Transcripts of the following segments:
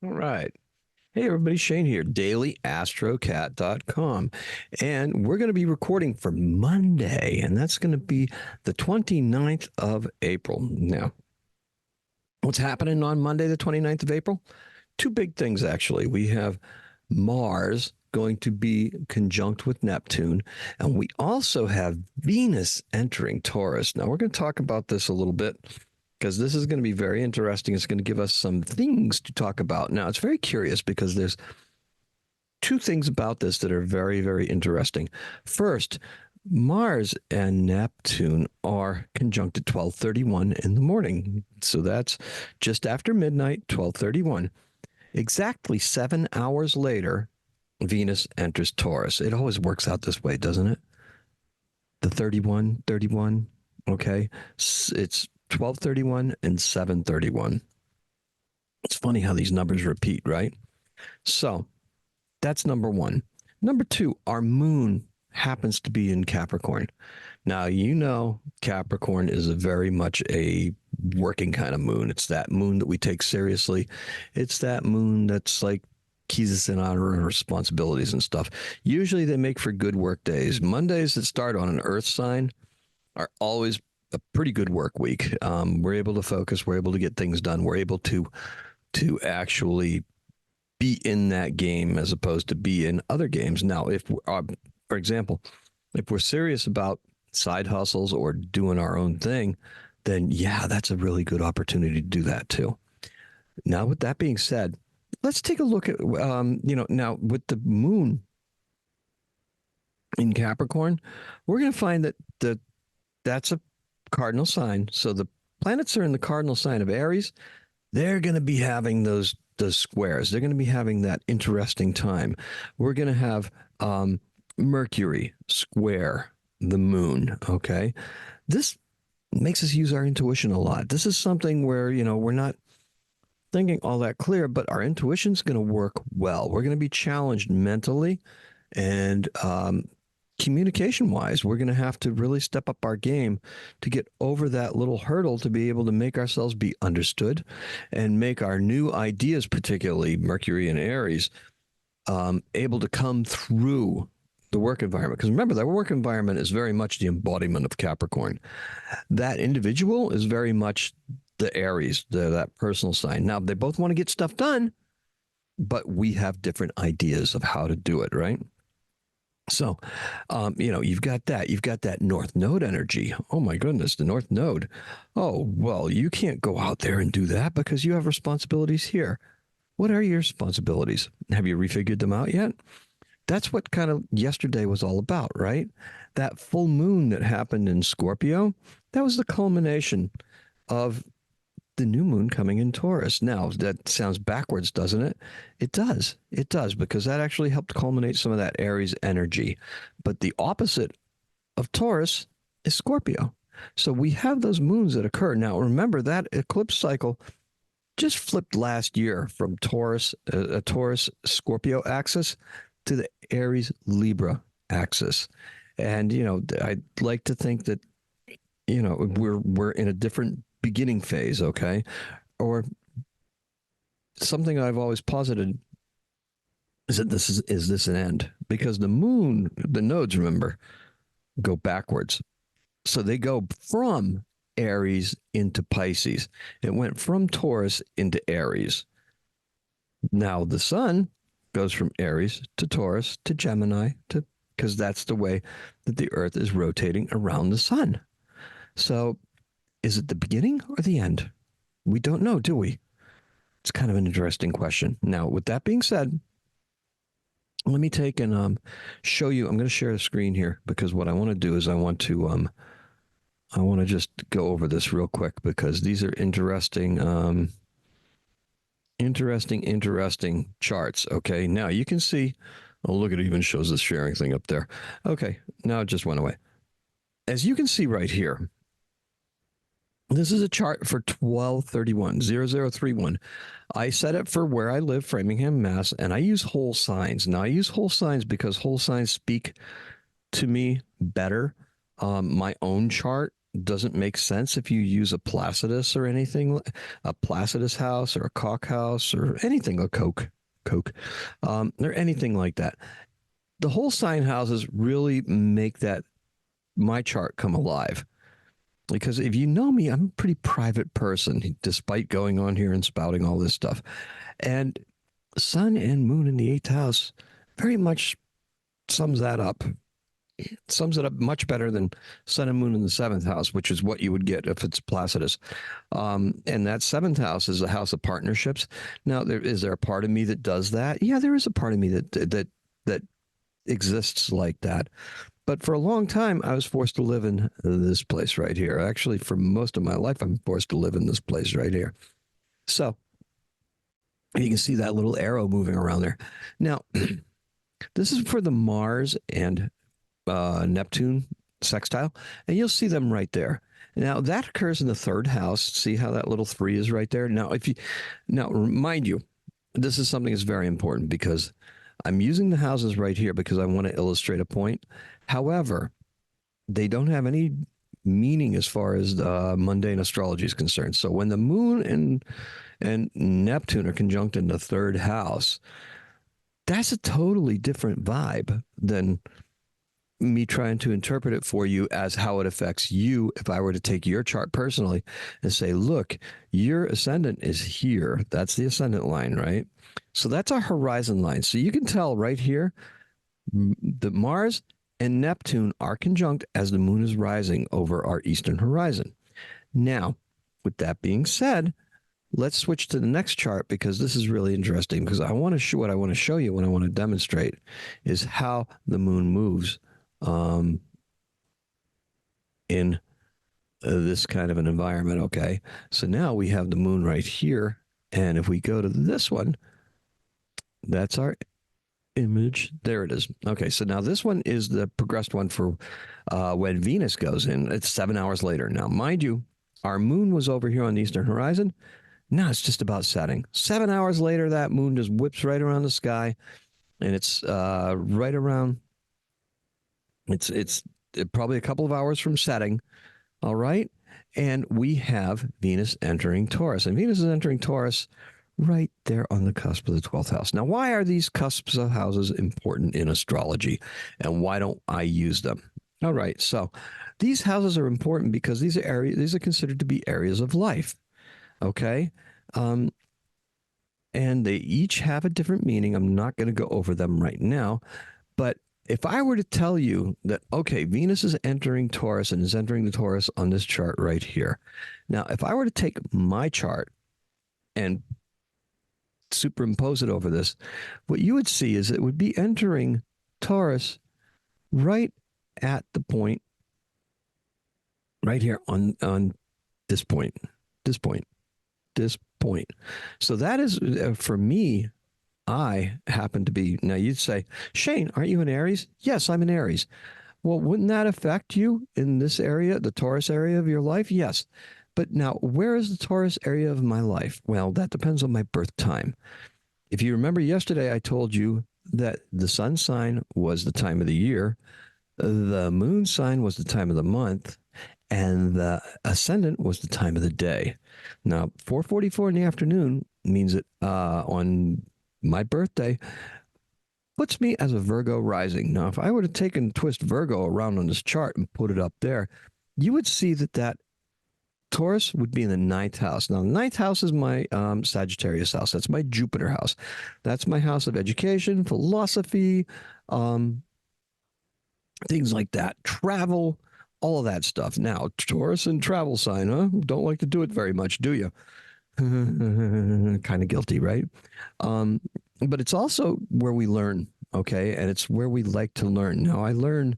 All right. Hey, everybody, Shane here, dailyastrocat.com. And we're going to be recording for Monday, and that's going to be the 29th of April. Now, what's happening on Monday, the 29th of April? Two big things, actually. We have Mars going to be conjunct with Neptune, and we also have Venus entering Taurus. Now, we're going to talk about this a little bit because this is going to be very interesting. It's going to give us some things to talk about. Now, it's very curious because there's two things about this that are very, very interesting. First, Mars and Neptune are conjunct at 12:31 in the morning. So that's just after midnight, 12:31. Exactly 7 hours later, Venus enters Taurus. It always works out this way, doesn't it? The 31, 31. Okay. It's 12:31 and 7:31. It's funny how these numbers repeat, right? So that's number one. Number two, our moon happens to be in Capricorn. Now, Capricorn is very much a working kind of moon. It's that moon that we take seriously. It's that moon that's like keys us in on our responsibilities and stuff. Usually they make for good work days. Mondays that start on an earth sign are always a pretty good work week. We're able to focus. We're able to get things done. We're able to actually be in that game as opposed to be in other games. Now, if for example, if we're serious about side hustles or doing our own thing, then yeah, that's a really good opportunity to do that too. Now, with that being said, let's take a look at now with the moon in Capricorn, we're going to find that that's a cardinal sign. So the planets are in the cardinal sign of Aries. They're going to be having those squares. They're going to be having that interesting time. We're going to have Mercury square the moon. Okay. This makes us use our intuition a lot. This is something where, we're not thinking all that clear, but our intuition's going to work well. We're going to be challenged mentally and communication wise. We're going to have to really step up our game to get over that little hurdle to be able to make ourselves be understood and make our new ideas, particularly Mercury and Aries, able to come through the work environment. Because remember, that work environment is very much the embodiment of Capricorn. That individual is very much the Aries, that personal sign. Now, they both want to get stuff done, but we have different ideas of how to do it, right? So, you've got that North Node energy. Oh my goodness, the North Node. Oh, well, you can't go out there and do that because you have responsibilities here. What are your responsibilities? Have you refigured them out yet? That's what kind of yesterday was all about, right? That full moon that happened in Scorpio, that was the culmination of the new moon coming in Taurus. Now, that sounds backwards, doesn't it? It does. It does, because that actually helped culminate some of that Aries energy. But the opposite of Taurus is Scorpio. So we have those moons that occur. Now, remember that eclipse cycle just flipped last year from a Taurus Scorpio axis to the Aries Libra axis. And, I'd like to think that, we're in a different beginning phase, okay? Or something I've always posited is that is this an end? Because the moon, the nodes, remember, go backwards. So they go from Aries into Pisces. It went from Taurus into Aries. Now the sun goes from Aries to Taurus to Gemini because that's the way that the Earth is rotating around the sun. So is it the beginning or the end? We don't know, do we? It's kind of an interesting question. Now, with that being said, let me take and show you. I'm going to share the screen here because what I want to do is I want to just go over this real quick because these are interesting charts. Okay, now you can see. Oh, look, it even shows the sharing thing up there. Okay, now it just went away. As you can see right here, this is a chart for 12/31/0031. I set it for where I live, Framingham, Mass, and I use whole signs. Now, I use whole signs because whole signs speak to me better. My own chart doesn't make sense if you use a Placidus or anything, a Placidus house or a Cock house or anything, a Coke, or anything like that. The whole sign houses really make that my chart come alive. Because if you know me, I'm a pretty private person, despite going on here and spouting all this stuff. And Sun and Moon in the eighth house very much sums that up. Sums it up much better than Sun and Moon in the seventh house, which is what you would get if it's Placidus. And that seventh house is a house of partnerships. Now, is there a part of me that does that? Yeah, there is a part of me that exists like that. But for a long time, I was forced to live in this place right here. Actually, for most of my life, I'm forced to live in this place right here. So you can see that little arrow moving around there. Now, this is for the Mars and Neptune sextile, and you'll see them right there. Now that occurs in the third house. See how that little 3 is right there. Now mind you, this is something that's very important because I'm using the houses right here because I want to illustrate a point. However, they don't have any meaning as far as mundane astrology is concerned. So when the Moon and Neptune are conjunct in the third house, that's a totally different vibe than me trying to interpret it for you as how it affects you if I were to take your chart personally and say, look, your ascendant is here. That's the ascendant line, right? So that's our horizon line. So you can tell right here, the Mars and Neptune are conjunct as the moon is rising over our eastern horizon. Now, with that being said, let's switch to the next chart because this is really interesting because I want to show what I want to show you when I want to demonstrate is how the moon moves in this kind of an environment. Okay. So now we have the moon right here. And if we go to this one, that's our image. There it is. Okay. So now this one is the progressed one for when Venus goes in. It's 7 hours later. Now, mind you, our moon was over here on the eastern horizon. Now it's just about setting. 7 hours later, that moon just whips right around the sky. And it's right around. It's probably a couple of hours from setting. All right. And we have Venus entering Taurus. And Venus is entering Taurus right there on the cusp of the 12th house. Now, why are these cusps of houses important in astrology? And why don't I use them? All right. So these houses are important because these are considered to be areas of life. Okay. And they each have a different meaning. I'm not going to go over them right now. But if I were to tell you that, okay, Venus is entering Taurus and is entering the Taurus on this chart right here. Now, if I were to take my chart and superimpose it over this, what you would see is it would be entering Taurus right at the point right here on this point, this point, this point. So that is, for me, I happen to be, now you'd say, Shane, aren't you an Aries? Yes, I'm an Aries. Well, wouldn't that affect you in this area, the Taurus area of your life? Yes. But now, where is the Taurus area of my life? Well, that depends on my birth time. If you remember yesterday, I told you that the sun sign was the time of the year, the moon sign was the time of the month, and the ascendant was the time of the day. Now, 4:44 in the afternoon means that on my birthday puts me as a Virgo rising. Now, if I were to take and twist Virgo around on this chart and put it up there, you would see that Taurus would be in the ninth house. Now, the ninth house is my Sagittarius house. That's my Jupiter house. That's my house of education, philosophy, things like that, travel, all of that stuff. Now, Taurus and travel sign, huh? Don't like to do it very much, do you? Kind of guilty, right? But it's also where we learn, okay? And it's where we like to learn. Now, I learn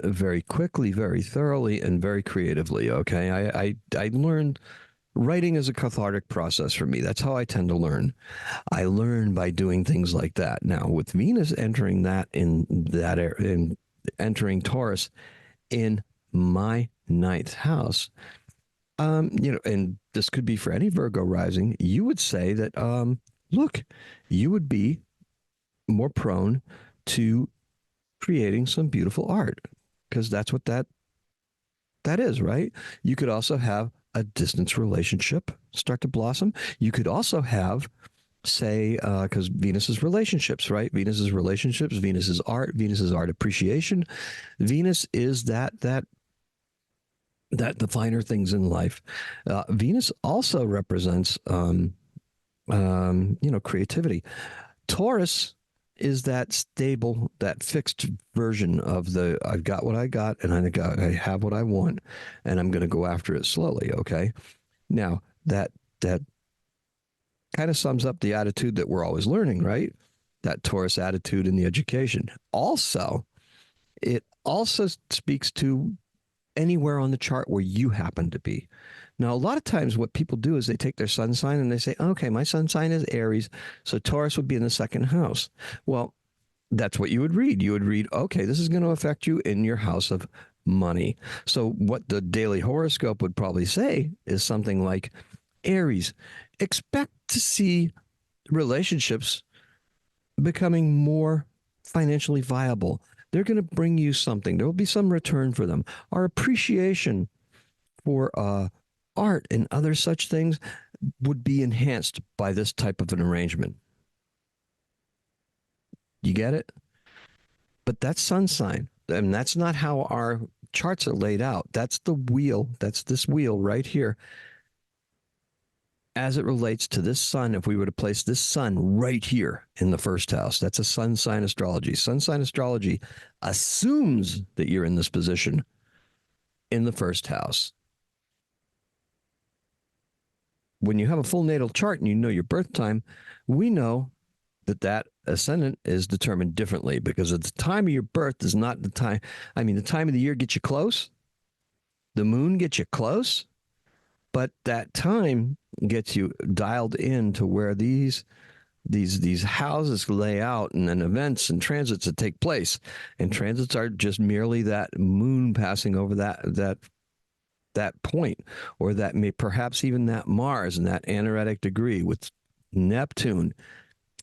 very quickly, very thoroughly, and very creatively, okay? I learn. Writing is a cathartic process for me. That's how I tend to learn. I learn by doing things like that. Now, with Venus entering that in that in entering Taurus in my ninth house, and this could be for any Virgo rising, you would say that, look, you would be more prone to creating some beautiful art because that's what that that is, right? You could also have a distance relationship start to blossom. You could also have, say, because Venus is relationships, right? Venus is relationships. Venus is art. Venus is art appreciation. Venus is that the finer things in life. Venus also represents, creativity. Taurus is that stable, that fixed version of the I've got what I got and I have what I want and I'm going to go after it slowly. Okay. Now that kind of sums up the attitude that we're always learning, right? That Taurus attitude in the education. Also, it also speaks to anywhere on the chart where you happen to be. Now, a lot of times what people do is they take their sun sign and they say, okay, my sun sign is Aries, so Taurus would be in the second house. Well, that's what you would read. You would read, okay, this is going to affect you in your house of money. So, what the daily horoscope would probably say is something like Aries, expect to see relationships becoming more financially viable. They're going to bring you something. There will be some return for them. Our appreciation for art and other such things would be enhanced by this type of an arrangement. You get it? But that's sun sign. And that's not how our charts are laid out. That's the wheel. That's this wheel right here. As it relates to this sun, if we were to place this sun right here in the first house, that's a sun sign astrology. Sun sign astrology assumes that you're in this position in the first house. When you have a full natal chart and you know your birth time, we know that ascendant is determined differently because at the time of your birth is not the time. I mean, the time of the year gets you close. The moon gets you close, but that time gets you dialed in to where these houses lay out and then events and transits that take place. And transits are just merely that moon passing over that point, or that may perhaps even that Mars in that anaretic degree with Neptune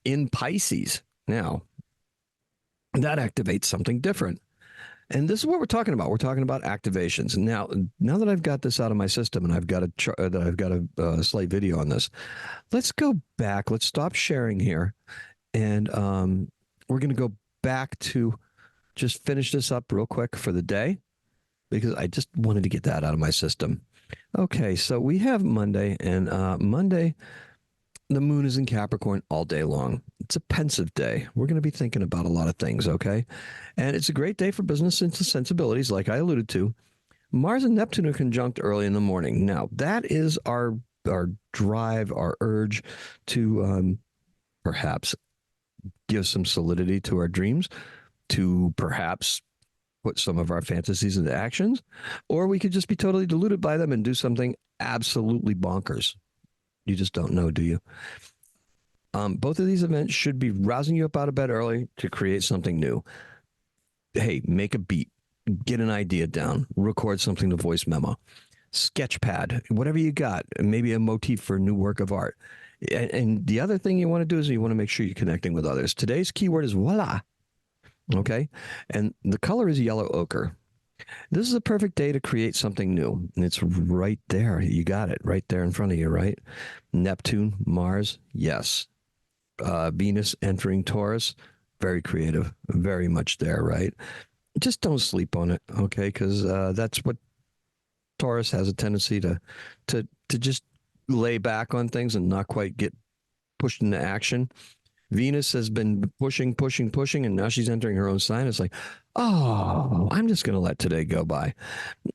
in Pisces. Now, that activates something different. And this is what we're talking about. We're talking about activations. Now that I've got this out of my system and I've got a slight video on this, let's go back. Let's stop sharing here, and we're going to go back to just finish this up real quick for the day because I just wanted to get that out of my system. Okay, so we have Monday, and Monday, the moon is in Capricorn all day long. It's a pensive day. We're going to be thinking about a lot of things, okay? And it's a great day for business and sensibilities, like I alluded to. Mars and Neptune are conjunct early in the morning. Now, that is our drive, our urge to perhaps give some solidity to our dreams, to perhaps put some of our fantasies into actions, or we could just be totally deluded by them and do something absolutely bonkers. You just don't know, do you? Both of these events should be rousing you up out of bed early to create something new. Hey, make a beat, get an idea down, record something to voice memo, sketchpad, whatever you got, maybe a motif for a new work of art. And the other thing you want to do is you want to make sure you're connecting with others. Today's keyword is voila. Okay. And the color is yellow ochre. This is a perfect day to create something new. And it's right there. You got it right there in front of you, right? Neptune, Mars, yes. Venus entering Taurus, very creative, very much there, right? Just don't sleep on it, okay? Because that's what Taurus has a tendency to just lay back on things and not quite get pushed into action. Venus has been pushing, and now she's entering her own sign. It's like, oh, I'm just going to let today go by.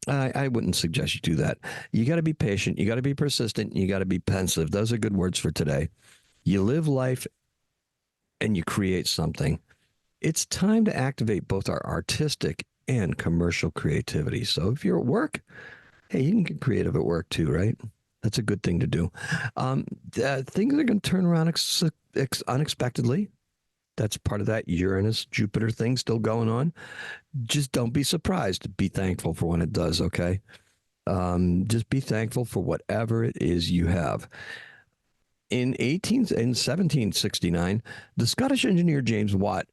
I wouldn't suggest you do that. You got to be patient. You got to be persistent. You got to be pensive. Those are good words for today. You live life and you create something. It's time to activate both our artistic and commercial creativity. So if you're at work, hey, you can get creative at work too, right? That's a good thing to do. Things are going to turn around unexpectedly. That's part of that Uranus, Jupiter thing still going on. Just don't be surprised. Be thankful for when it does, okay? Just be thankful for whatever it is you have. In 1769, the Scottish engineer James Watt,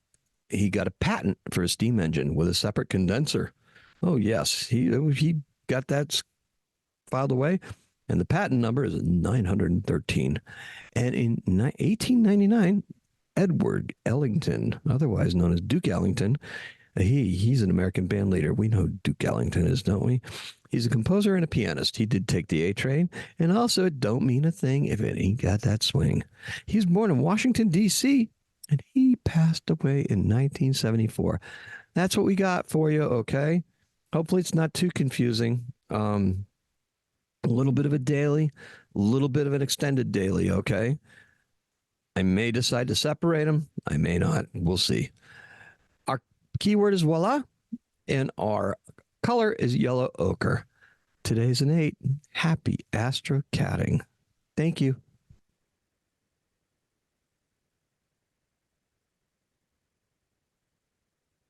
he got a patent for a steam engine with a separate condenser. Oh, yes. He got that filed away, and the patent number is 913. And in 1899, Edward Ellington, otherwise known as Duke Ellington, he's an American band leader. We know who Duke Ellington is, don't we? He's a composer and a pianist. He did take the A train, and also it don't mean a thing if it ain't got that swing. He was born in Washington, D.C., and he passed away in 1974. That's what we got for you, okay? Hopefully it's not too confusing. A little bit of a daily, a little bit of an extended daily, okay? I may decide to separate them. I may not. We'll see. Our keyword is voila, and our color is yellow ochre. Today's an 8. Happy astrocatting. Thank you.